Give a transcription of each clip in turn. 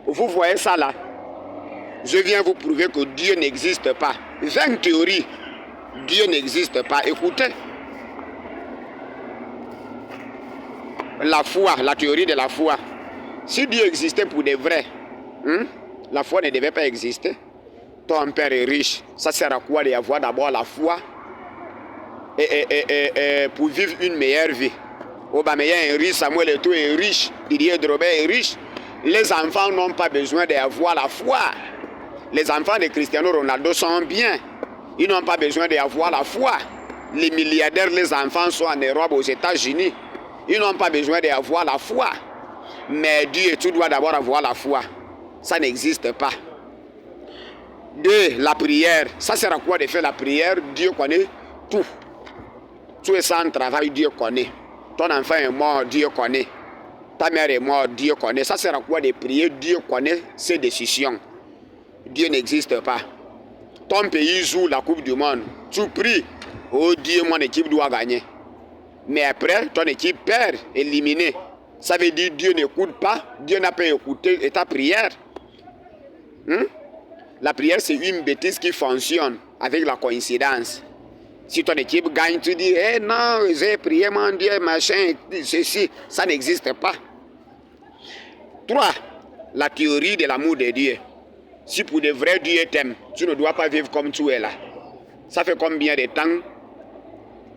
Vous voyez ça là? Je viens vous prouver que Dieu n'existe pas. 20 théories. Dieu n'existe pas. Écoutez. La foi, la théorie de la foi. Si Dieu existait pour de vrai, la foi ne devait pas exister. Ton père est riche. Ça sert à quoi d'avoir d'abord la foi et pour vivre une meilleure vie? Aubameyang est riche, Samuel Eto'o est riche, Didier Drogba est riche. Les enfants n'ont pas besoin d'avoir la foi. Les enfants de Cristiano Ronaldo sont bien. Ils n'ont pas besoin d'avoir la foi. Les milliardaires, les enfants sont en Europe, aux États-Unis. Ils n'ont pas besoin d'avoir la foi. Mais Dieu, tu dois d'abord avoir la foi. Ça n'existe pas. 2. La prière. Ça sert à quoi de faire la prière? Dieu connaît tout. Tu es sans travail, Dieu connaît. Ton enfant est mort, Dieu connaît. Ta mère est morte, Dieu connaît. Ça sert à quoi de prier? Dieu connaît ses décisions. Dieu n'existe pas. Ton pays joue la Coupe du Monde. Tu pries. Oh Dieu, mon équipe doit gagner. Mais après, ton équipe perd, éliminée. Ça veut dire que Dieu n'écoute pas. Dieu n'a pas écouté ta prière. La prière, c'est une bêtise qui fonctionne avec la coïncidence. Si ton équipe gagne, tu dis, eh non, j'ai prié mon Dieu, machin, ceci. Ça n'existe pas. 3. La théorie de l'amour de Dieu. Si pour de vrai Dieu t'aime, tu ne dois pas vivre comme tu es là. Ça fait combien de temps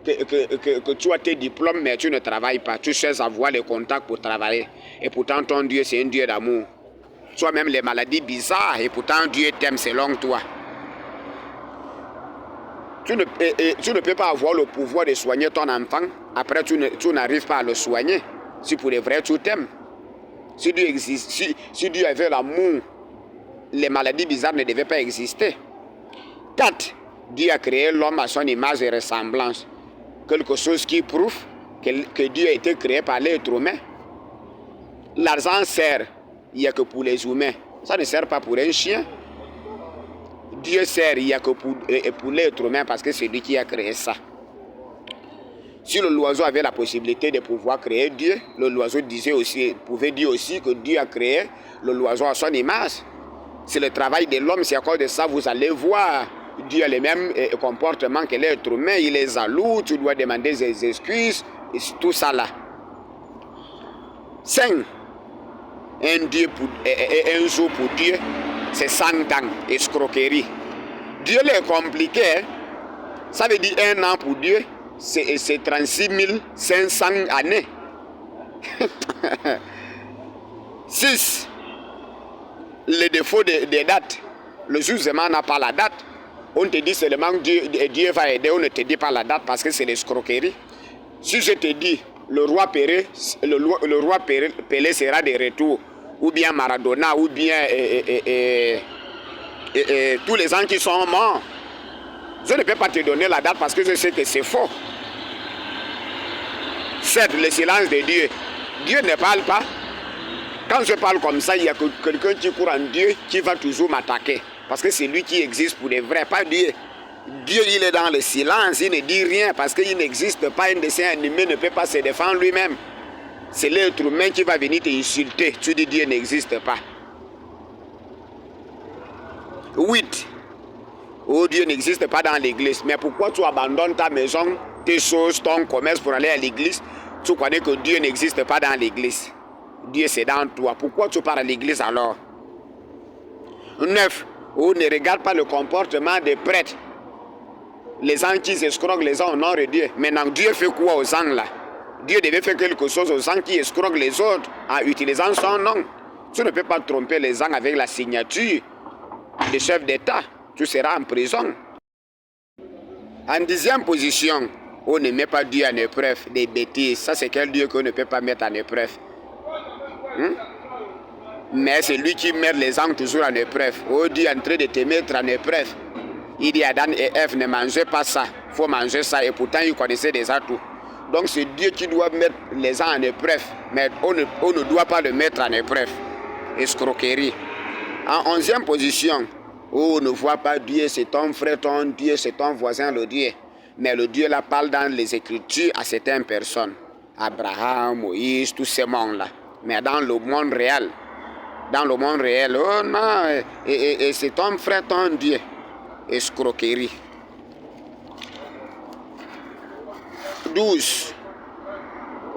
que tu as tes diplômes, mais tu ne travailles pas. Tu cherches à avoir les contacts pour travailler. Et pourtant, ton Dieu, c'est un Dieu d'amour. Tu as même les maladies bizarres, et pourtant, Dieu t'aime selon toi. Tu ne peux pas avoir le pouvoir de soigner ton enfant. Après, tu n'arrives pas à le soigner. Si pour de vrai, tu t'aimes. Si Dieu existe, si Dieu avait l'amour, les maladies bizarres ne devaient pas exister. 4. Dieu a créé l'homme à son image et ressemblance. Quelque chose qui prouve que Dieu a été créé par l'être humain. L'argent sert, il n'y a que pour les humains. Ça ne sert pas pour un chien. Dieu sert, il n'y a que pour l'être humain parce que c'est lui qui a créé ça. Si l'oiseau avait la possibilité de pouvoir créer Dieu, l'oiseau pouvait dire aussi que Dieu a créé l'oiseau à son image. C'est le travail de l'homme, c'est à cause de ça, vous allez voir. Dieu a le même comportement que l'être humain, il est jaloux, tu dois demander des excuses, et tout ça là. 5. Un jour pour Dieu, c'est 100 ans, escroquerie. Dieu est compliqué, hein? Ça veut dire 1 an pour Dieu, c'est 36 500 années. 6. Le défaut des dates. Le jugement n'a pas la date. On te dit seulement que Dieu va aider, on ne te dit pas la date parce que c'est l'escroquerie. Si je te dis le roi Pelé sera de retour, ou bien Maradona, ou bien tous les gens qui sont morts, je ne peux pas te donner la date parce que je sais que c'est faux. 7. Le silence de Dieu. Dieu ne parle pas. Quand je parle comme ça, il y a quelqu'un qui court en Dieu qui va toujours m'attaquer. Parce que c'est lui qui existe pour les vrais, pas Dieu. Dieu, il est dans le silence, il ne dit rien parce qu'il n'existe pas. Un dessin animé ne peut pas se défendre lui-même. C'est l'être humain qui va venir t'insulter. Tu dis Dieu n'existe pas. 8. Oh, Dieu n'existe pas dans l'église. Mais pourquoi tu abandonnes ta maison, tes choses, ton commerce pour aller à l'église? Tu connais que Dieu n'existe pas dans l'église. Dieu c'est dans toi. Pourquoi tu pars à l'église alors? 9. Oh, ne regarde pas le comportement des prêtres. Les gens qui escroquent les gens au nom de Dieu. Maintenant, Dieu fait quoi aux gens là? Dieu devait faire quelque chose aux gens qui escroquent les autres en utilisant son nom. Tu ne peux pas tromper les gens avec la signature des chefs d'État. Tu seras en prison. En 10e position, on ne met pas Dieu en épreuve. Des bêtises. Ça, c'est quel Dieu qu'on ne peut pas mettre en épreuve? Mais c'est lui qui met les gens toujours en épreuve. Oh, Dieu est en train de te mettre en épreuve. Il dit Adam et Ève, ne mangez pas ça. Il faut manger ça. Et pourtant, ils connaissaient déjà tout. Donc, c'est Dieu qui doit mettre les gens en épreuve. Mais on ne doit pas le mettre en épreuve. Escroquerie. En 11e position, oh, on ne voit pas Dieu, c'est ton frère, ton Dieu, c'est ton voisin, le Dieu. Mais le Dieu là parle dans les Écritures à certaines personnes. Abraham, Moïse, tous ces mondes-là. Mais dans le monde réel, dans le monde réel. Oh non, et c'est ton frère, ton Dieu. Escroquerie. 12.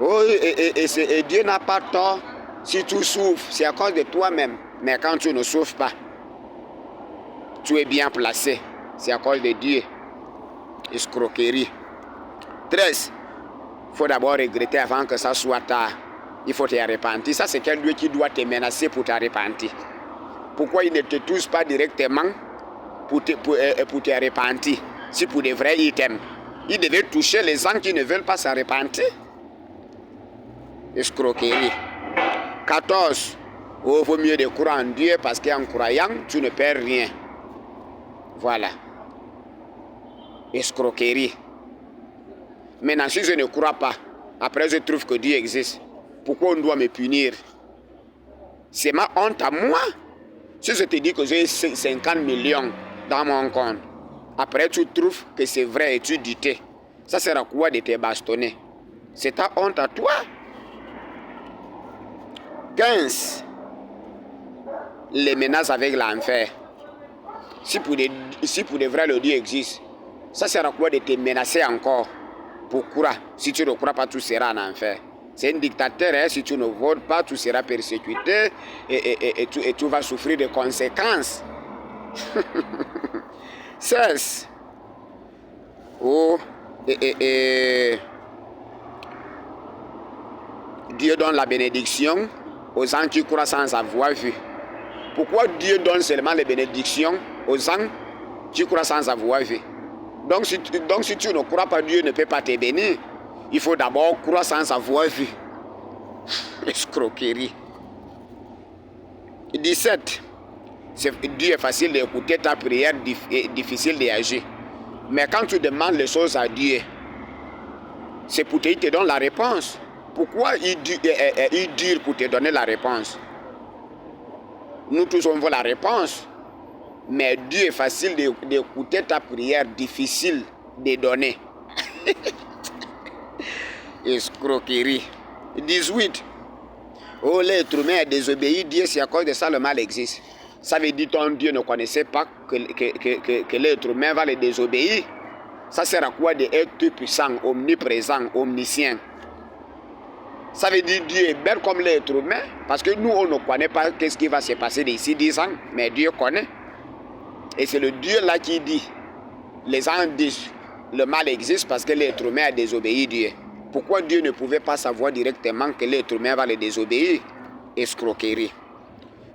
Oh, et Dieu n'a pas tort. Si tu souffres, c'est à cause de toi-même. Mais quand tu ne souffres pas, tu es bien placé. C'est à cause de Dieu. Escroquerie. 13. Il faut d'abord regretter avant que ça soit tard. Il faut te repentir. Ça, c'est quel Dieu qui doit te menacer pour te repentir. Pourquoi il ne te touche pas directement pour te repentir? Si pour de vrai, il t'aime. Il devait toucher les gens qui ne veulent pas se repentir. Escroquerie. 14. Oh, il vaut mieux de croire en Dieu parce qu'en croyant, tu ne perds rien. Voilà. Escroquerie. Maintenant, si je ne crois pas, après je trouve que Dieu existe, pourquoi on doit me punir? C'est ma honte à moi. Si je te dis que j'ai 50 millions dans mon compte, après tu trouves que c'est vrai et tu dis, ça sert à quoi de te bastonner? C'est ta honte à toi. 15. Les menaces avec l'enfer. Si pour de vrai le Dieu existe, ça sert à quoi de te menacer encore? Pourquoi? Si tu ne crois pas, tu seras en enfer. C'est un dictateur, hein? Si tu ne votes pas, tu seras persécuté et tu vas souffrir des conséquences. 16. Oh, Dieu donne la bénédiction aux gens qui croient sans avoir vu. Pourquoi Dieu donne seulement les bénédictions aux gens qui croient sans avoir vu? Donc si tu ne crois pas, Dieu ne peut pas te bénir. Il faut d'abord croire sans avoir vu. Escroquerie. 17. Dieu est facile d'écouter ta prière, difficile d'agir. Mais quand tu demandes les choses à Dieu, c'est pour qu'il te donne la réponse. Pourquoi il dit pour te donner la réponse? Nous tous on veut la réponse. Mais Dieu est facile d'écouter ta prière, difficile de donner. Escroquerie. 18. Oh, l'être humain a désobéi Dieu, c'est à cause de ça le mal existe. Ça veut dire que ton Dieu ne connaissait pas que l'être humain va le désobéir. Ça sert à quoi d'être puissant, omniprésent, omniscient? Ça veut dire que Dieu est bel comme l'être humain, parce que nous, on ne connaît pas qu'est-ce qui va se passer d'ici 10 ans, mais Dieu connaît. Et c'est le Dieu là qui dit, les gens disent, le mal existe parce que l'être humain a désobéi Dieu. Pourquoi Dieu ne pouvait pas savoir directement que l'être humain va le désobéir? Escroquerie.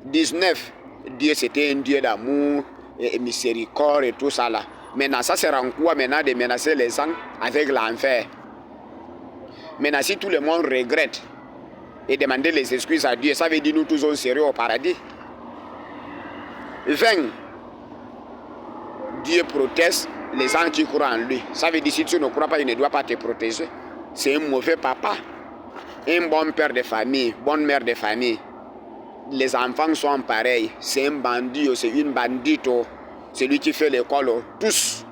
19. Dieu c'était un Dieu d'amour et miséricorde et tout ça là. Maintenant ça sert en quoi maintenant de menacer les gens avec l'enfer? Maintenant si tout le monde regrette et demande les excuses à Dieu, ça veut dire nous tous on serait au paradis. 20. Dieu protège les gens qui croient en lui. Ça veut dire si tu ne crois pas, il ne doit pas te protéger. C'est un mauvais papa, un bon père de famille, bonne mère de famille. Les enfants sont pareils. C'est un bandit, c'est une bandite, c'est lui qui fait l'école. Tous.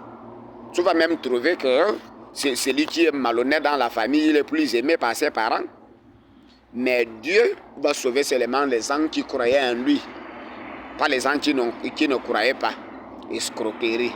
Tu vas même trouver que c'est celui qui est malhonnête dans la famille, il est plus aimé par ses parents. Mais Dieu va sauver seulement les gens qui croyaient en lui, pas les gens qui ne croyaient pas. Escroquerie.